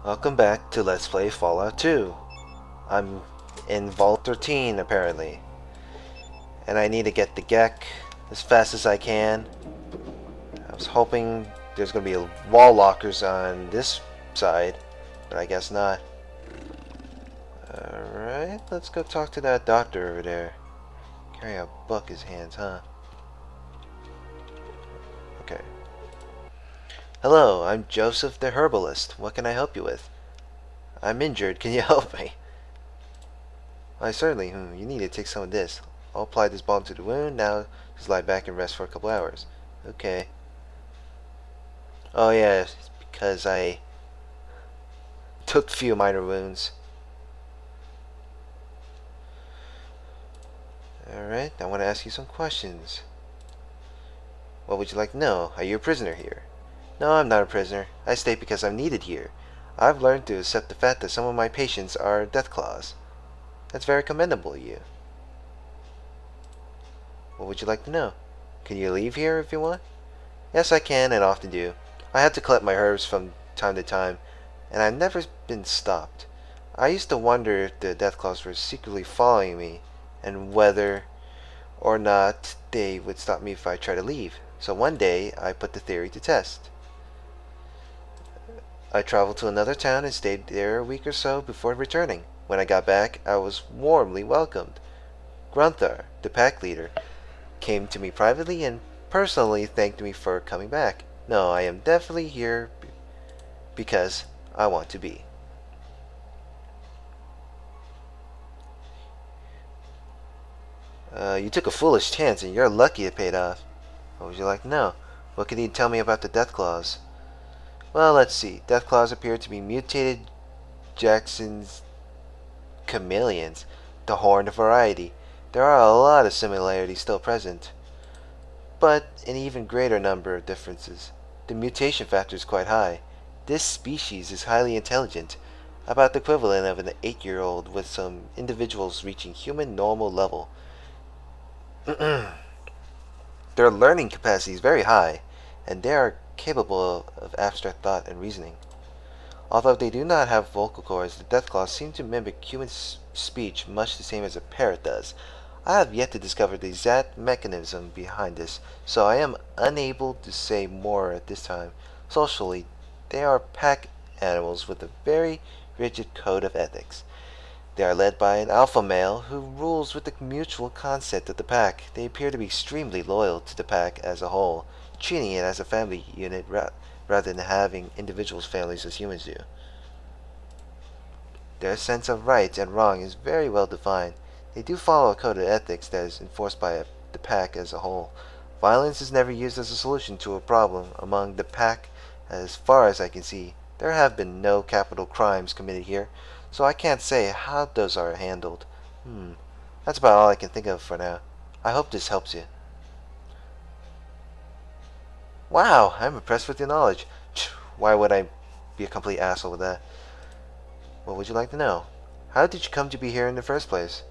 Welcome back to Let's Play Fallout 2. I'm in Vault 13 apparently. And I need to get the Gek as fast as I can. I was hoping there's going to be wall lockers on this side, but I guess not. Alright, let's go talk to that doctor over there. Carry a book in his hands, huh? Okay. Hello, I'm Joseph the Herbalist. What can I help you with? I'm injured. Can you help me? Why, certainly. You need to take some of this. I'll apply this balm to the wound. Now just lie back and rest for a couple hours. Okay. Oh yeah, it's because I took a few minor wounds. Alright, I want to ask you some questions. What would you like to know? Are you a prisoner here? No, I'm not a prisoner. I stay because I'm needed here. I've learned to accept the fact that some of my patients are Deathclaws. That's very commendable of you. What would you like to know? Can you leave here if you want? Yes, I can, and often do. I have to collect my herbs from time to time, and I've never been stopped. I used to wonder if the Deathclaws were secretly following me, and whether or not they would stop me if I try to leave. So one day, I put the theory to test. I traveled to another town and stayed there a week or so before returning. When I got back, I was warmly welcomed. Grunthar, the pack leader, came to me privately and personally thanked me for coming back. No, I am definitely here because I want to be. You took a foolish chance and you're lucky it paid off. What would you like to know? What can you tell me about the Deathclaws? Well, let's see. Deathclaws appear to be mutated Jackson's chameleons, the horned variety. There are a lot of similarities still present, but an even greater number of differences. The mutation factor is quite high. This species is highly intelligent, about the equivalent of an 8-year-old, with some individuals reaching human normal level. Their learning capacity is very high, and they are capable of abstract thought and reasoning. Although they do not have vocal cords, the Deathclaws seem to mimic human speech much the same as a parrot does. I have yet to discover the exact mechanism behind this, so I am unable to say more at this time. Socially, they are pack animals with a very rigid code of ethics. They are led by an alpha male who rules with the mutual consent of the pack. They appear to be extremely loyal to the pack as a whole, treating it as a family unit rather than having individuals' families as humans do. Their sense of right and wrong is very well defined. They do follow a code of ethics that is enforced by the pack as a whole. Violence is never used as a solution to a problem among the pack. As far as I can see, there have been no capital crimes committed here, so I can't say how those are handled. That's about all I can think of for now. I hope this helps you. Wow, I'm impressed with your knowledge. Why would I be a complete asshole with that? What would you like to know? How did you come to be here in the first place?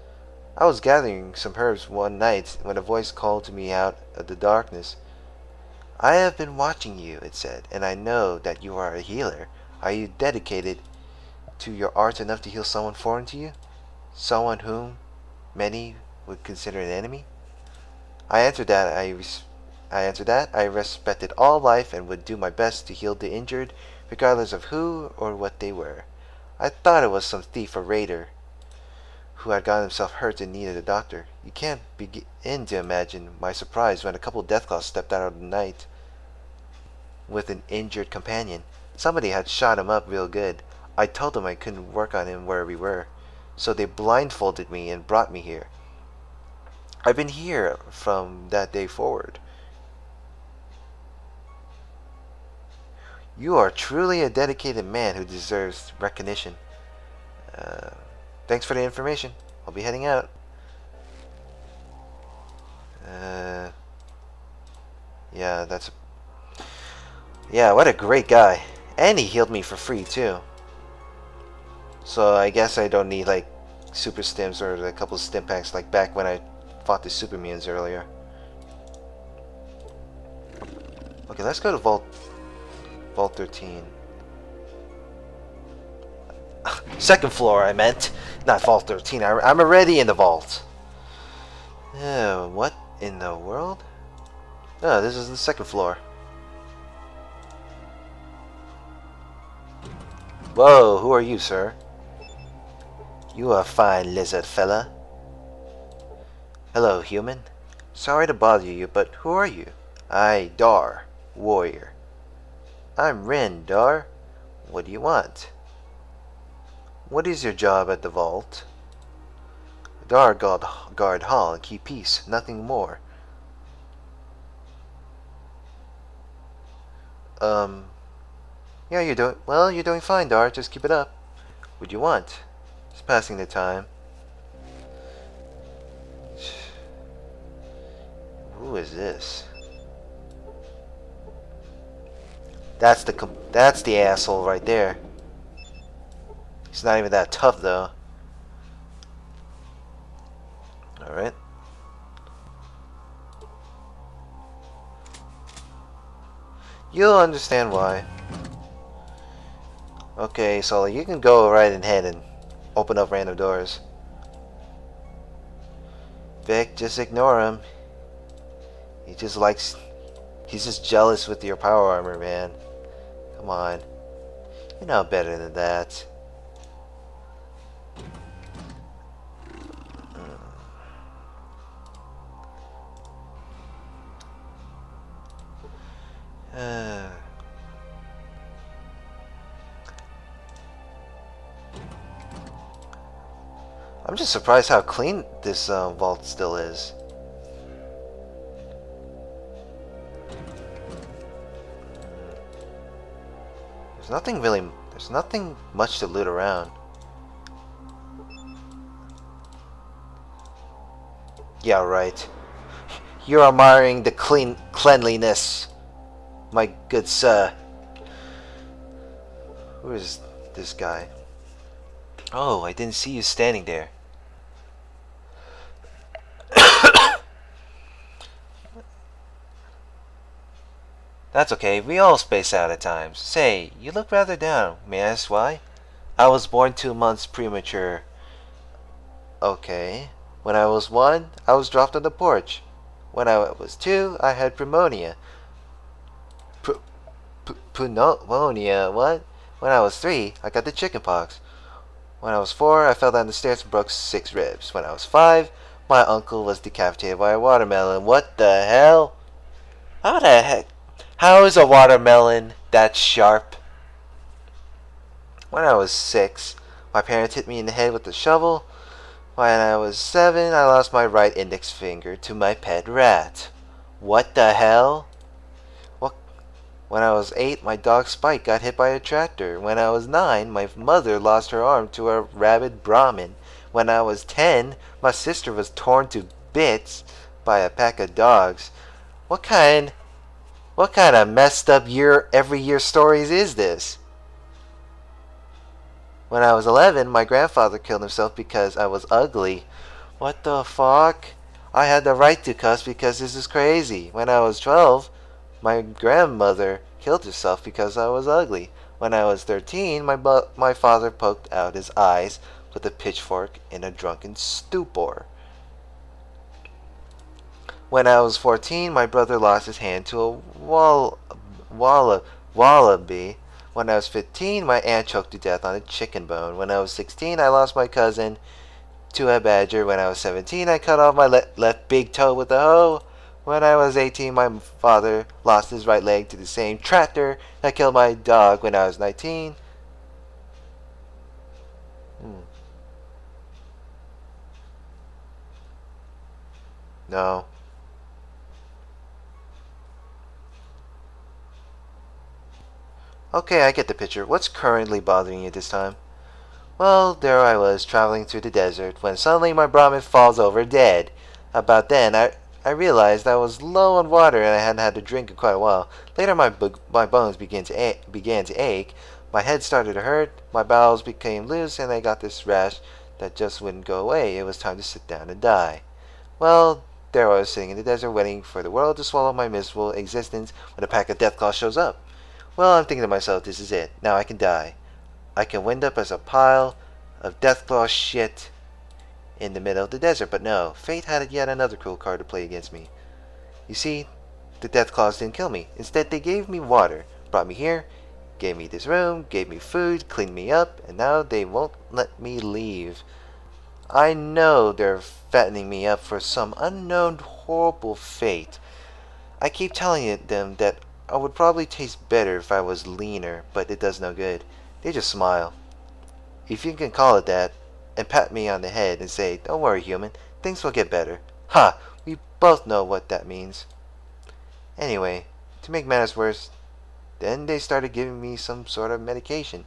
I was gathering some herbs one night when a voice called to me out of the darkness. I have been watching you, it said, and I know that you are a healer. Are you dedicated to your art enough to heal someone foreign to you? Someone whom many would consider an enemy? I answered that I respected all life and would do my best to heal the injured, regardless of who or what they were. I thought it was some thief or raider who had gotten himself hurt and needed a doctor. You can't begin to imagine my surprise when a couple of Deathclaws stepped out of the night with an injured companion. Somebody had shot him up real good. I told them I couldn't work on him where we were, so they blindfolded me and brought me here. I've been here from that day forward. You are truly a dedicated man who deserves recognition. Thanks for the information. I'll be heading out. Yeah, yeah, what a great guy. And he healed me for free, too. So I guess I don't need, like, super stims or a couple of stim packs like back when I fought the Supermans earlier. Okay, let's go to Vault 13. Second floor, I meant. Not Vault 13. I'm already in the vault. What in the world? Oh, this is the second floor. Whoa, who are you, sir? You a fine lizard fella. Hello, human. Sorry to bother you, but who are you? I, Dar, warrior. I'm Ren, Dar. What do you want? What is your job at the vault? Dar guard hall and keep peace, nothing more. Yeah, you're doing fine, Dar. Just keep it up. What do you want? Just passing the time. Who is this? That's the asshole right there. He's not even that tough though. Alright. You'll understand why. Okay, so you can go right ahead and open up random doors. Vic, just ignore him. He's just jealous with your power armor, man. Come on. You know better than that. I'm just surprised how clean this vault still is. There's nothing much to loot around. Yeah, right. You're admiring the cleanliness, my good sir. Who is this guy? Oh, I didn't see you standing there. That's okay, we all space out at times. Say, you look rather down. May I ask why? I was born 2 months premature. Okay. When I was 1, I was dropped on the porch. When I was 2, I had pneumonia. Pneumonia? What? When I was 3, I got the chickenpox. When I was 4, I fell down the stairs and broke 6 ribs. When I was 5, my uncle was decapitated by a watermelon. What the hell? How the heck? How is a watermelon that sharp? When I was 6, my parents hit me in the head with a shovel. When I was 7, I lost my right index finger to my pet rat. What the hell? When I was 8, my dog Spike got hit by a tractor. When I was 9, my mother lost her arm to a rabid Brahmin. When I was 10, my sister was torn to bits by a pack of dogs. What kind of messed up every year stories is this? When I was 11, my grandfather killed himself because I was ugly. What the fuck? I had the right to cuss because this is crazy. When I was 12, my grandmother killed herself because I was ugly. When I was 13, my father poked out his eyes with a pitchfork in a drunken stupor. When I was 14, my brother lost his hand to a wallaby. When I was 15, my aunt choked to death on a chicken bone. When I was 16, I lost my cousin to a badger. When I was 17, I cut off my left big toe with a hoe. When I was 18, my father lost his right leg to the same tractor that killed my dog. When I was 19... No. Okay, I get the picture. What's currently bothering you this time? Well, there I was, traveling through the desert, when suddenly my Brahmin falls over dead. About then, I realized I was low on water and I hadn't had a drink in quite a while. Later, my bones began to ache, my head started to hurt, my bowels became loose, and I got this rash that just wouldn't go away. It was time to sit down and die. Well, there I was sitting in the desert, waiting for the world to swallow my miserable existence when a pack of deathclaws shows up. Well, I'm thinking to myself, this is it. Now I can die. I can wind up as a pile of Deathclaw shit in the middle of the desert. But no, fate had yet another cruel card to play against me. You see, the Deathclaws didn't kill me. Instead, they gave me water, brought me here, gave me this room, gave me food, cleaned me up, and now they won't let me leave. I know they're fattening me up for some unknown horrible fate. I keep telling them that I would probably taste better if I was leaner, but it does no good. They just smile, if you can call it that, and pat me on the head and say, "Don't worry, human, things will get better." Ha! We both know what that means. Anyway, to make matters worse, then they started giving me some sort of medication.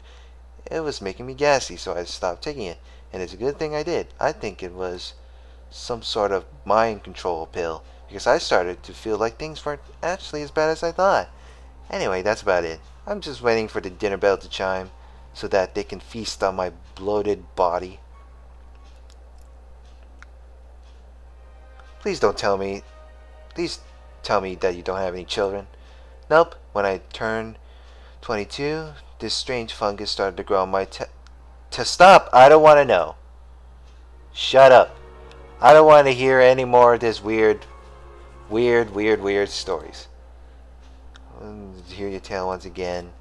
It was making me gassy, so I stopped taking it, and it's a good thing I did. I think it was some sort of mind control pill, because I started to feel like things weren't actually as bad as I thought. Anyway, that's about it. I'm just waiting for the dinner bell to chime, so that they can feast on my bloated body. Please tell me that you don't have any children. Nope. When I turned 22, this strange fungus started to grow on my stop! I don't want to know. Shut up. I don't want to hear any more of this weird stories. Hear your tale once again.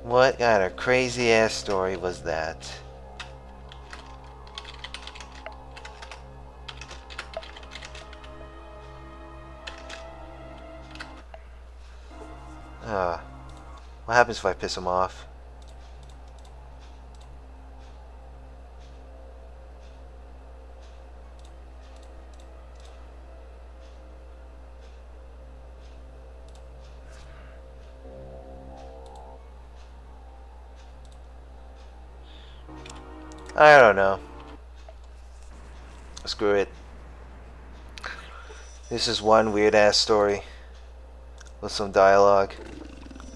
What kind of crazy ass story was that? What happens if I piss him off? I don't know. Screw it. This is one weird ass story with some dialogue.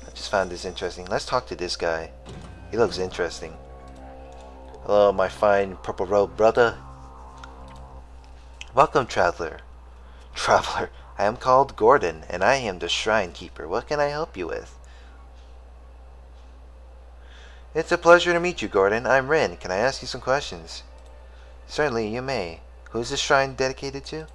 I just found this interesting. Let's talk to this guy. He looks interesting. Hello, my fine purple robe brother. Welcome, traveler. Traveler, I am called Gordon, and I am the shrine keeper. What can I help you with? It's a pleasure to meet you, Gordon. I'm Rin. Can I ask you some questions? Certainly, you may. Who's this shrine dedicated to?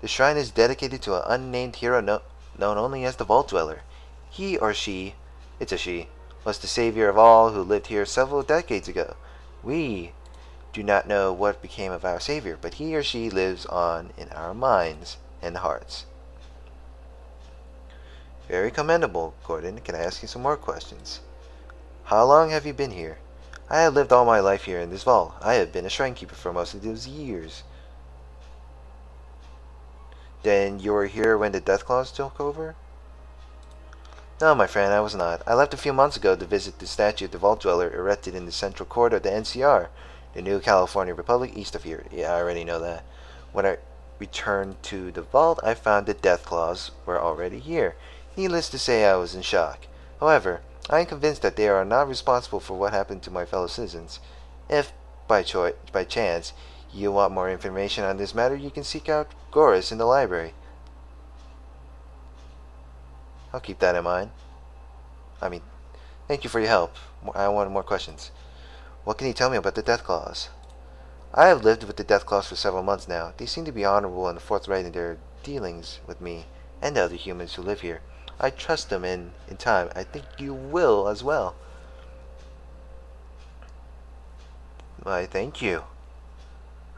The shrine is dedicated to an unnamed hero known only as the Vault Dweller. He or she, it's a she, was the savior of all who lived here several decades ago. We do not know what became of our savior, but he or she lives on in our minds and hearts. Very commendable, Gordon. Can I ask you some more questions? How long have you been here? I have lived all my life here in this vault. I have been a shrine keeper for most of those years. Then you were here when the Deathclaws took over? No, my friend, I was not. I left a few months ago to visit the statue of the Vault Dweller erected in the central court of the NCR, the New California Republic, east of here. Yeah, I already know that. When I returned to the vault, I found the Deathclaws were already here. Needless to say, I was in shock. However, I am convinced that they are not responsible for what happened to my fellow citizens. If, by chance, you want more information on this matter, you can seek out Goris in the library. I'll keep that in mind. Thank you for your help. I want more questions. What can you tell me about the Deathclaws? I have lived with the Deathclaws for several months now. They seem to be honorable and forthright in their dealings with me and the other humans who live here. I trust them, and in time, I think you will as well. Why, thank you.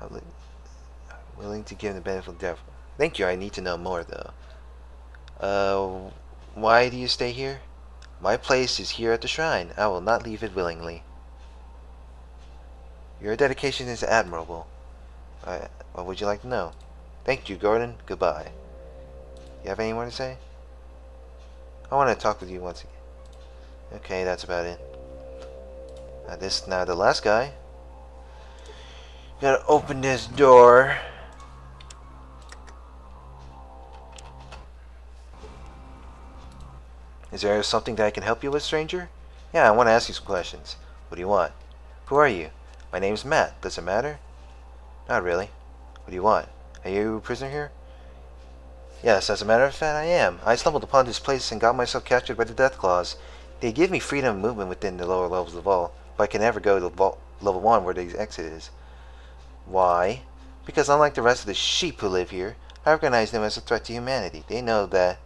I'm willing to give the benefit of the doubt. Thank you, I need to know more, though. Why do you stay here? My place is here at the shrine. I will not leave it willingly. Your dedication is admirable. What would you like to know? Thank you, Gordon. Goodbye. You have any more to say? I want to talk with you once again. Okay, that's about it. Now the last guy. Gotta open this door. Is there something that I can help you with, stranger? Yeah, I want to ask you some questions. What do you want? Who are you? My name's Matt. Does it matter? Not really. What do you want? Are you a prisoner here? Yes, as a matter of fact, I am. I stumbled upon this place and got myself captured by the Deathclaws. They give me freedom of movement within the lower levels of the vault, but I can never go to level 1 where the exit is. Why? Because unlike the rest of the sheep who live here, I recognize them as a threat to humanity. They know that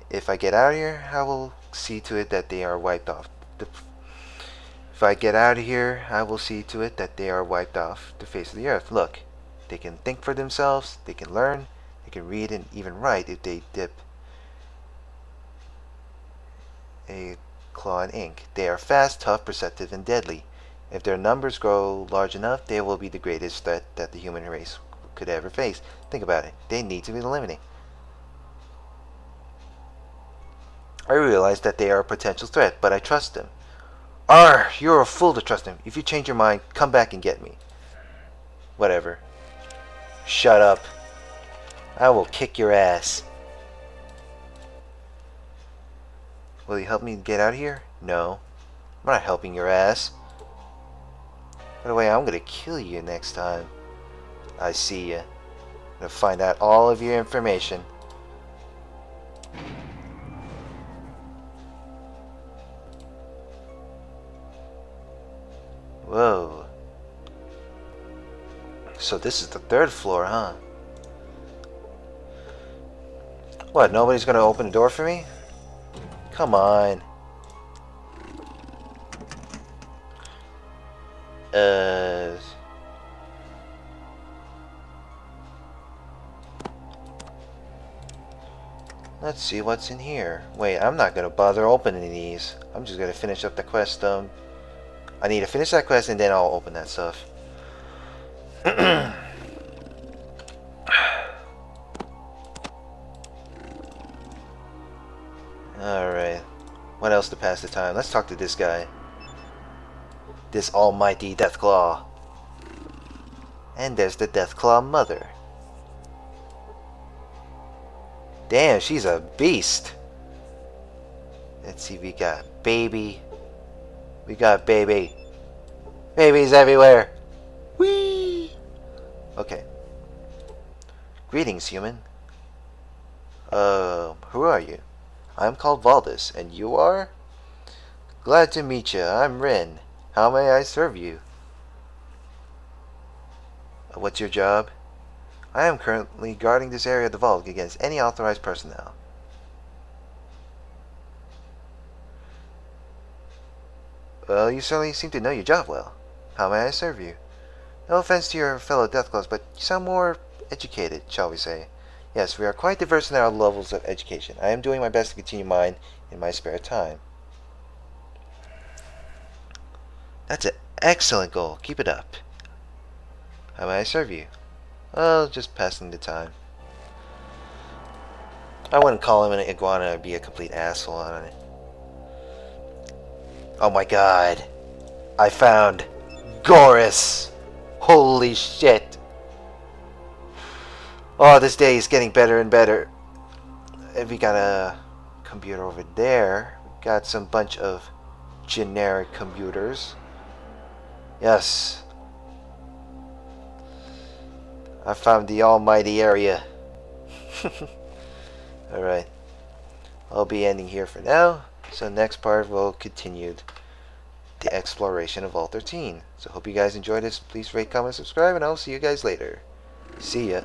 if I get out of here, I will see to it that they are wiped off. If I get out of here, I will see to it that they are wiped off the face of the earth. Look, they can think for themselves, they can learn, they can read and even write if they dip a claw in ink. They are fast, tough, perceptive, and deadly. If their numbers grow large enough, they will be the greatest threat that the human race could ever face. Think about it. They need to be eliminated. I realize that they are a potential threat, but I trust them. Arr! You're a fool to trust them. If you change your mind, come back and get me. Whatever. Shut up. I will kick your ass. Will you help me get out of here? No. I'm not helping your ass. By the way, I'm gonna kill you next time I see you. I'm gonna find out all of your information. Whoa. So this is the 3rd floor, huh? What, nobody's gonna open the door for me? Come on. Let's see what's in here. Wait, I'm not gonna bother opening these. I'm just gonna finish up the quest. I need to finish that quest and then I'll open that stuff. Alright. What else to pass the time? Let's talk to this guy. This almighty Deathclaw. And there's the Deathclaw mother. Damn, she's a beast. Let's see, we got baby. We got baby. Babies everywhere. Whee! Okay. Greetings, human. Who are you? I'm called Valdis, and you are? Glad to meet you. I'm Rin. How may I serve you? What's your job? I am currently guarding this area of the vault against any authorized personnel. Well, you certainly seem to know your job well. How may I serve you? No offense to your fellow Deathclaws, but you sound more educated, shall we say. Yes, we are quite diverse in our levels of education. I am doing my best to continue mine in my spare time. That's an excellent goal. Keep it up. How may I serve you? Oh, just passing the time. I wouldn't call him an iguana or be a complete asshole on it. Oh my god. I found Goris. Holy shit. Oh, this day is getting better and better. And we got a computer over there. We got some bunch of generic computers. Yes. I found the almighty area. Alright. I'll be ending here for now. So next part we'll continue the exploration of Vault 13. So hope you guys enjoyed this. Please rate, comment, subscribe, and I'll see you guys later. See ya.